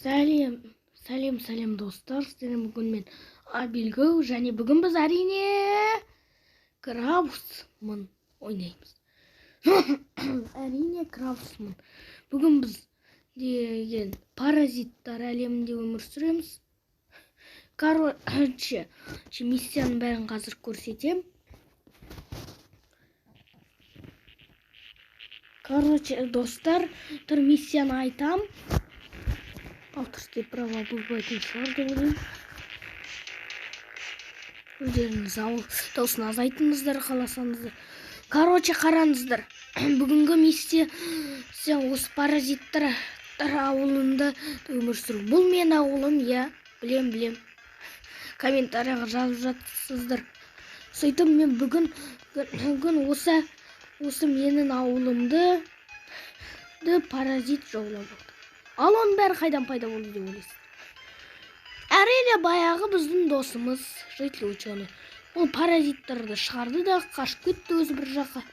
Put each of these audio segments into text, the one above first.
Сәлем достар, сіздермен бүгін мен Абилгүл және бүгін біз әрине Краусман ойнаймыз. Әрине Краусман. Бүгін біз деген паразиттар әлемінде өмір сүреміз. Короче, миссияның бәрін қазір көрсетем. Достар, миссияны айтам. Авторские права бұзбайтын шығар деп ойлаймын. Өздеріңіз дауысын азайтыңыздар қаласаңыздар. Қараңыздар. Бүгінгі миссия осы паразиттар ауылында өмір сүру. Бұл мен ауылым, я білем. Комментарияға жазып жатсыздар. Сөйтіп мен бүгін осы менің ауылымды паразит жаулап алды. Ал оның бәрі қайдан пайда болды деп ойлайсыз? Әрине баяғы біздің досымыз житель ученый. Ол паразиттарды шығарды да қашып кетті өзі бір жаққа.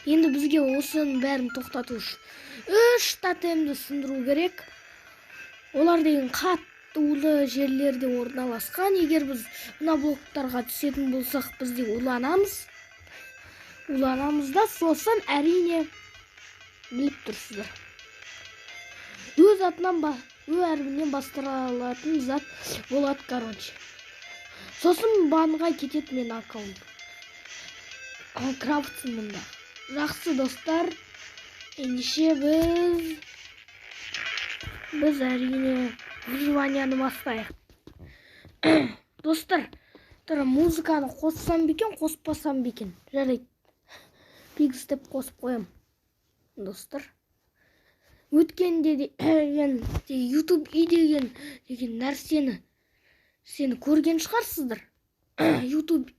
Енді бізге осының бәрін тоқтату үшін 3 тотемді сындыру керек. Олар деген қатты улы жерлерде орналасқан. Егер біз мына блоктарға түсетін болсақ, бізде уланамыз да, сосын әрине біліп тұрсыздар. Өз атынан әрбінен бастырылатын зат болады, короче. Сосын банға кетеді мен аккаунт. Крафтсмында. Жақсы достар. Ендеше біз әрине выживанияны бастайық. Достар, музыканы қоссам бекен, қоспасам бекен. Жарайды. Пигс деп қосып қоям. Достар. Өткенде YouTube деген нәрсені көрген шығарсыздар. YouTube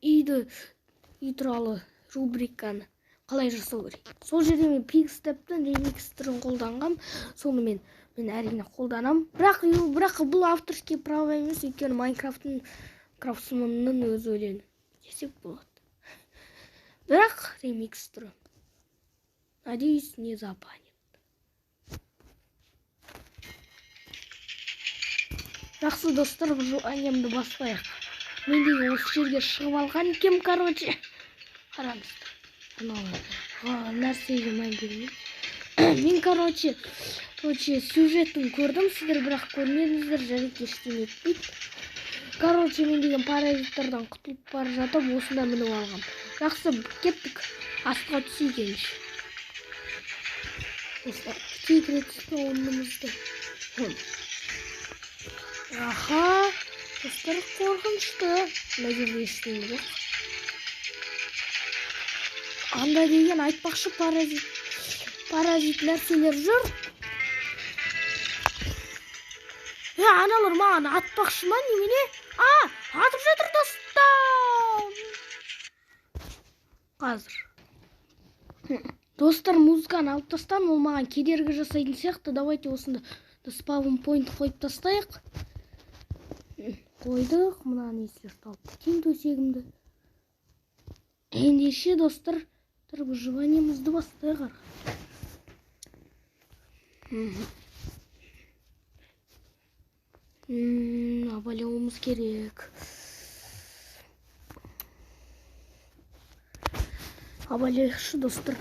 туралы рубриканы қалай жасау керек. Сол жерде мен Pigstep'тің ремикстерін қолданғам. Соны мен әрине қолданам. Бірақ бұл авторские права емес, өйткені Майнкрафттың Крафтсманның өз өлеңі десек болады. Бірақ ремикстері. Надеюсь, не забанят. Жақсы достар, выживаниямды бастайық. Мен де осы жерге шығып алған кем, короче. Қараңыздар. Нәрсеге мән бермеймін. Мен, короче, сюжетін көрдім, сіздер бірақ көрмедіңіздер, жарайды ештеңе етпейді. Короче, мен деген паразиттардан құтылып бара жатып, осында мініп алғам. Жақсы, кеттік. Астыға түсейік ендеше. Кетейік ретсізді онымызды. Аха, достар қорқынышты. Мына жерде ештеңе жоқ. Анда деген айтпақшы паразит нәрселер жүр. Аналар маған атпақшы ма немене? Атып жатыр достар. Қазір. Достар, музыканы алып тастам, ол маған кедергі жасайтын сияқты. Давайте осында спаун пойнт қойып тастайық. Қойдық, мұнаны естерді алып кетейін төсегімді. Ендеше достар, выживаниямызды бастайық. Абалауымыз керек. Абалайықшы достар.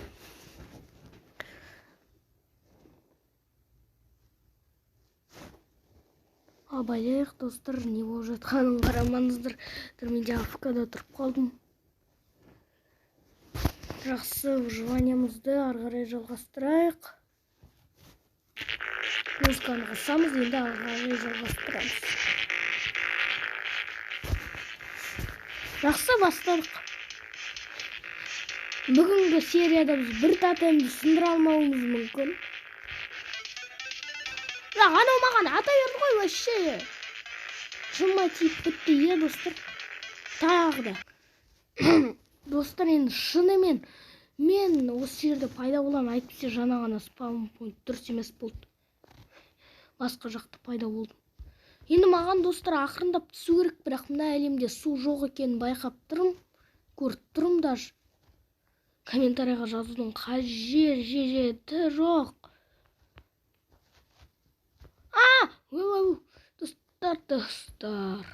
Абайлайық достар, не болып жатқанын қарамаңыздар. Мен АФК-да тұрып қалдым. Жақсы, выживаниямызды ары қарай жалғастырайық. Музыканы қосамыз, енді ары қарай жалғастырамыз. Жақсы, бастадық. Бүгінгі серияда біз бір тотемді сындыра алмауымыз мүмкін. Анау маған ата берді ғой вообще. Жыма тиіп бітті, достар. Тағы да. Достар, енді шынымен мен осы жерде пайда болам, әйтпесе жаңа ғана спаун пойнт дұрыс емес болды. Басқа жақта пайда болдым. Енді маған достар ақырындап түсу керек, бірақ мына әлемде су жоқ екенін байқап тұрмын. Көріп тұрмын даже. Комментарияға жазудың қажеті жоқ. достар.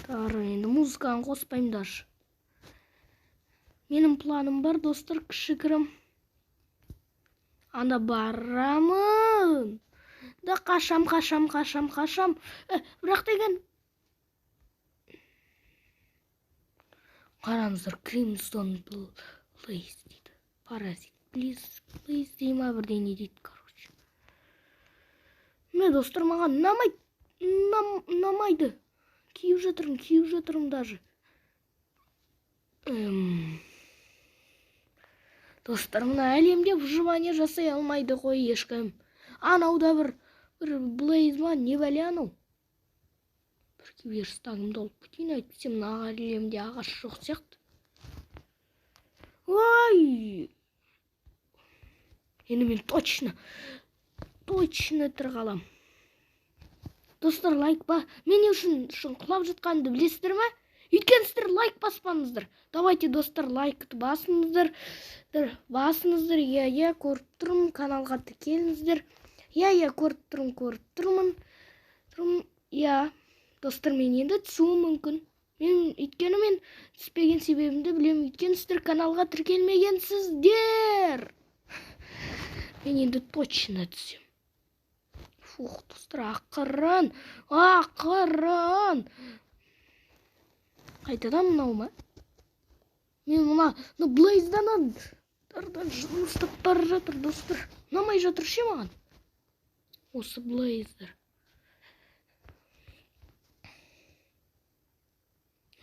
Енді музыканы қоспаймын даже. Менің планым бар, достар, кішігірім. Анда барамын. Да қашам. Бірақ деген. Қараңыздар, Crimson Blaze дейді. Паразит. Please дейма бірдеңе дейді, короче. Міне, достар, маған ұнамайды. Киіп жатырмын даже. Достар, мына әлемде выживание жасай алмайды ғой ешкім. Анауда бір Blaze ма, не бәле анау? Бір киберстагымды алып кетейін, әйтпесе мына әлемде ағаш жоқ сияқты. Ой! Енді мен точно тірі. Достар, лайк ба? Мен үшін құлап жатқанымды білесіздер ме? Өйткені сіздер лайк баспаңыздар. Давайте, достар, лайкты басыңыздар. Я көріп тұрмын, каналға тіркеліңіздер. Я көріп тұрмын. Я, достар, мен енді түсуім мүмкін. Өйткені мен түспеген себебімді білемін. Өйткені сіздер каналға тіркелмегенсіздер. Мен енді точно түсем. Фух, достар, ақырын. Қайтадан мынау ма? Мен мына Blaze'дан жылыстап бара жатыр, достар. Ұнамай жатыр ше маған. Осы Blaze'дар.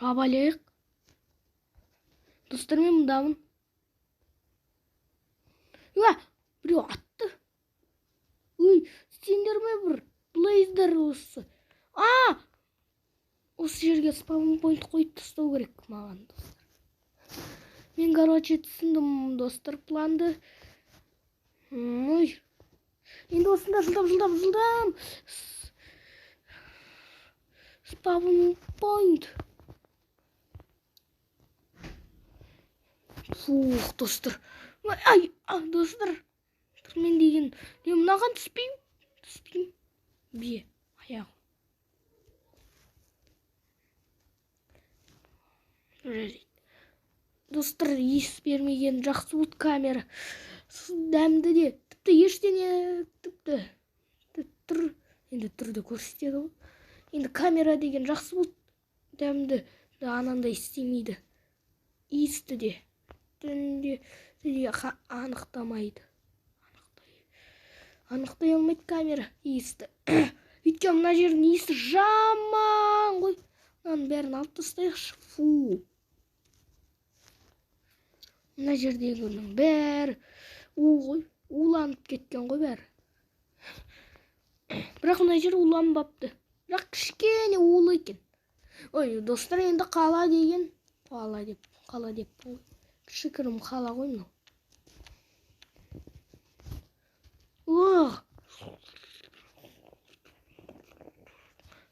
Абалайық. Достар, мен мұндамын. Біреу атты. Ой, сендер ме бір Blaze'дар осы. Осы жерге спаун пойнт қойып тастау керек маған, достар. Мен, короче, түсіндім, достар, планды. Ой. Енді осында жылдам. Спаун пойнт. Фух, достар. Достар. Мен деген. Мынаған түспеймін. Бе, аяғым. Достар, ес бермеген жақсы болды камера. Дәмді де. Тіпті ештеңе. Енді түрді көрсетеді ғой. Енді камера деген жақсы болды. Дәмді. Анандай істемейді. Иісті де. Түнде анықтамайды. Анықтай алмайды камера иісті. Өйткені мына жердің иісі жаман ғой. Мынаның бәрін алып тастайықшы. Фу. Мына жердегінің бәрі ғой. Уланып кеткен ғой бәрі. Бірақ мына жер уланбапты. Бірақ кішкене улы екен. Ой, достар, енді қала деген. Қала деп. Кішігірім қала ғой мынау.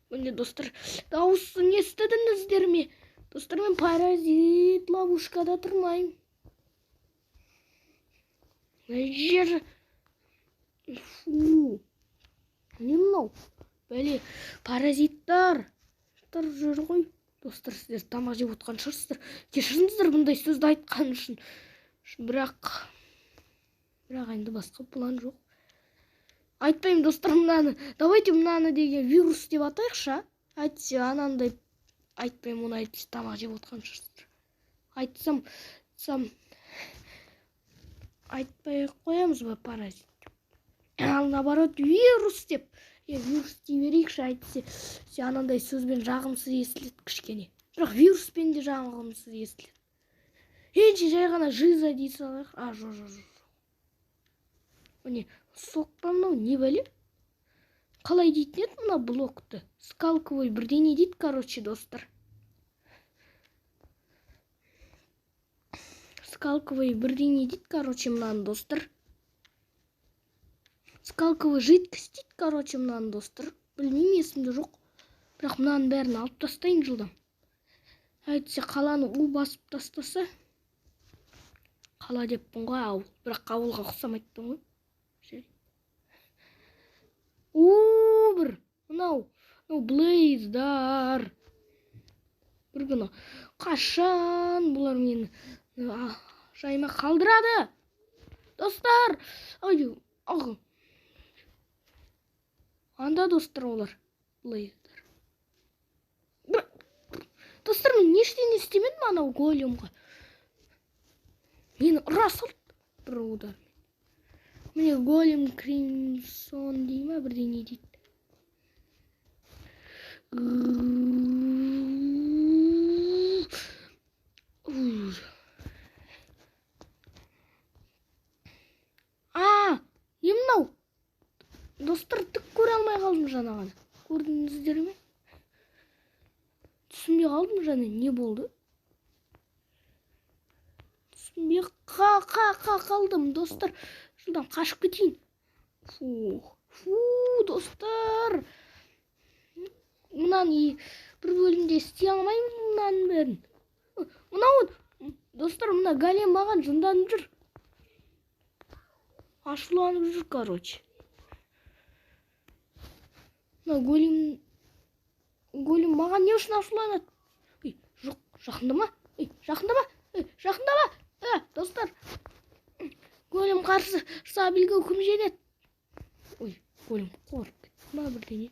Міне, достар, дауысын естідіңіздер ме? Достар, мен паразит ловушкада тұрмайым. Жер. Фу. Не мынау? Бәле, паразиттар. Жүр ғой. Достар, сіздер тамақ жеп отқан шығарсыздар. Кешіріңіздер бұндай сөзді айтқан үшін. Бірақ енді басқа план жоқ. Айтпаймын, достар, мынаны. Давайте мынаны деген вирус деп атайықша. Айтсе, анандай айтпаймын, оны айтпай тамақ жеп отқан шығарсыздар. Айтсам айтпай қоямыз ба паразит. Ал наоборот вирус деп. Вирус дей берейікші, айтсе, анандай сөзбен жағымсыз естіледі кішкене. Бірақ вируспен де жағымсыз естіледі. Енші жай ғана жиза дей салайық. Жоқ. Міне, соқпамнау не бәле? Қалай дейтін еді мына блокты? Скалковый бірдеңе дейді, короче, достар. Скалковый бірдеңе дейді, короче, мынаны, достар. Скалковый жидкость дейді, короче, мынаны, достар. Білмеймін, есімде жоқ. Бірақ мынаның бәрін алып тастайын жылдам. Әйтсе, қаланы басып тастаса. Қала деппін ғой, ауыл. Бірақ ауылға ұқсамайтын ғой. бір мынау Блейздар. Бір күні қашан бұлар мені жайыма қалдырады? Достар, анда достар олар Блейздар. Достар, мен ештеңе істемедім анау големға. Мені расыл бір удар. Міне голем Кримсон дей ма бірдеңе дейді. Мынау достар, түк көре алмай қалдым жаңа ғана. Көрдіңіздер ме? Түсінбей қалдым жаңа, не болды? Түсінбей қалдым достар. Шудан қашып кетейін. Достар. Мынаны бір бөлімде істей алмаймын мынаның бәрін. Мынау достар, мына голем маған жынданып жүр. Ашуланып жүр, короче. Мына голем маған не үшін ашуланады? Жоқ, жақындама. Достар. Голем қарсы сабилге кім жеңеді? Голем қорып кетті ма бірдеңе?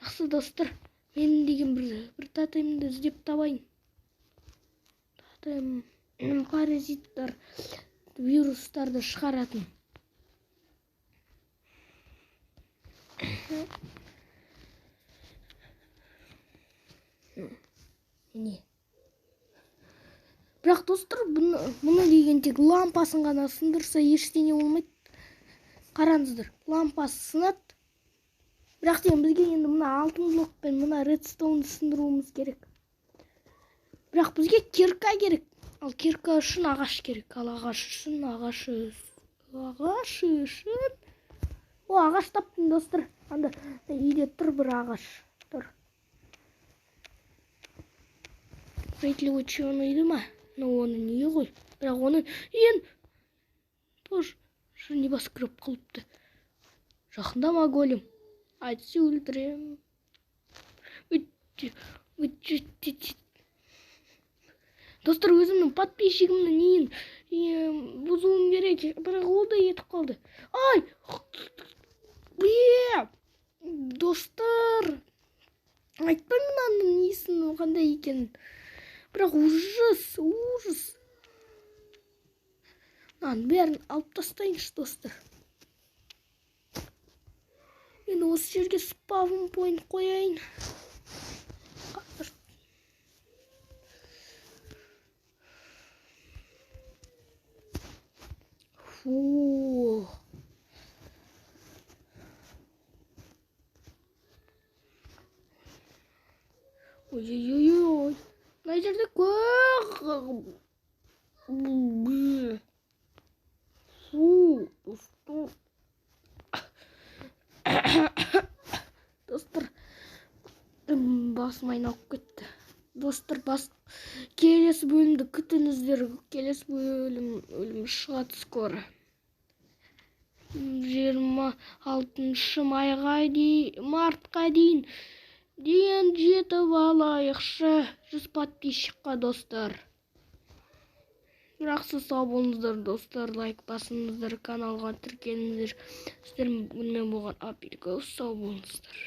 Жақсы достар, мен деген бір тотемді іздеп табайын. Тотем паразиттар, вирустарды шығаратын. Не? Бірақ достар, бұны деген тек лампасын ғана сындырса ештеңе болмайды. Қараңыздар, лампасы сынады. Бірақ деген бізге енді мына алтын блок пен мына редстоунды сындыруымыз керек. Бірақ бізге кирка керек. Ал кирка үшін ағаш керек. Ал ағаш үшін ағаш таптым достар. Анда үйде тұр бір ағаш. Тұр. Рейтілі өтші ма? Оны не ғой? Бірақ оны тоже не басқырып қылыпты. Жақындама голем. Айтсы өлтірем. Достар, өзімнің подписчигімді нейін бұзуым керек. Бірақ ол да етіп қалды. Достар, айтпай мынаның несін қандай екенін. Бірақ ужас. Мынаның бәрін алып тастайыншы достар. Мен осы жерге спавн пойнт қояйын. Ой. Мына жерде достар, басым айналып кетті. Достар, келесі бөлімді күтіңіздер. Келесі бөлім шығады скоро. 26 мартқа дейін жетіп алайықшы 100 подписчикқа достар. Жақсы сау болыңыздар достар, лайк басыңыздар, каналға тіркеліңіздер. Сіздермен болған Апельгоус, сау болыңыздар.